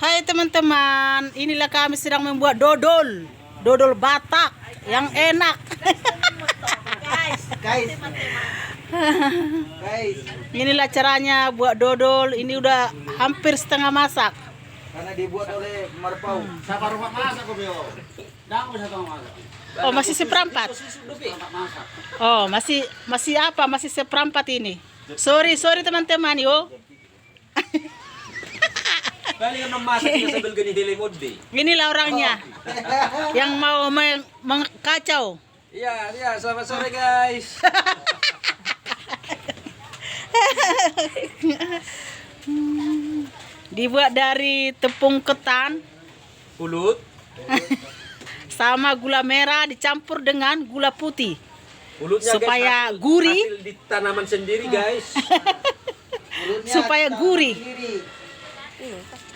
Hai teman-teman, inilah kami sedang membuat dodol, dodol Batak yang enak. Guys, Inilah caranya buat dodol. Ini udah hampir setengah masak. karena dibuat oleh Marpau. Siapa rumah masak kok Bio? Dah bisa tahu masak. Oh, masih seperempat. Oh, masih apa? Masih seperempat ini. Sorry teman-teman yo. Balik yang memasak kita sambil gini hilimod deh. Inilah orangnya yang mau mengkacau. Iya, selamat sore guys. Dibuat dari tepung ketan Pulut. sama gula merah dicampur dengan gula putih Pulutnya supaya guys, gurih. hasil di tanaman sendiri guys. Supaya gurih.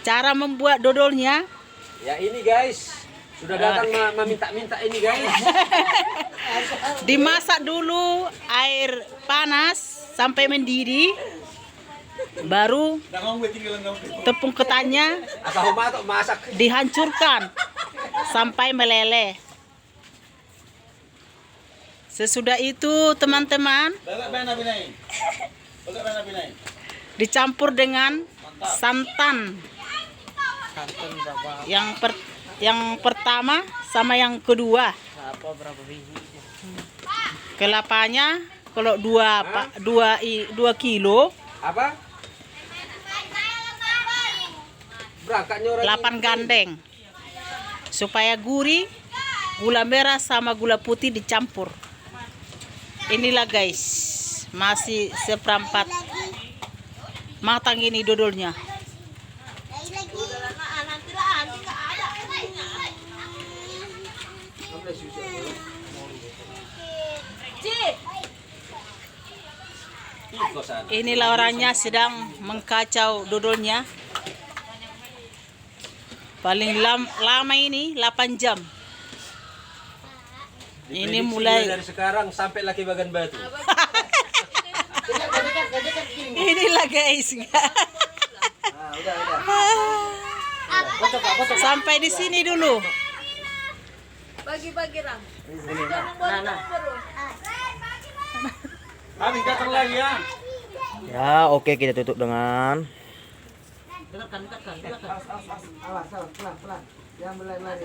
Cara membuat dodolnya, Ya ini guys, sudah datang meminta-minta ini guys. dimasak dulu air panas sampai mendidih, baru tepung ketannya Asal matok masak. dihancurkan sampai meleleh. Sesudah itu teman-teman dicampur dengan santan yang pertama sama yang kedua. Kelapanya kalau 2 kilo Apa? Berangkatnya orang 8 gandeng supaya gurih. Gula merah sama gula putih dicampur. Inilah guys, masih seperempat matang ini dodolnya. Inilah orangnya sedang mengkacau dodolnya. Paling lama ini 8 jam. Ini mulai dari sekarang sampai laki bagan batu. inilah guys. Sampai di sini dulu. Bagi-bagi Ram. Kami datang lagi ya. Ya, oke, kita tutup dengan Tekan. awas, pelan. Jangan berlari-lari.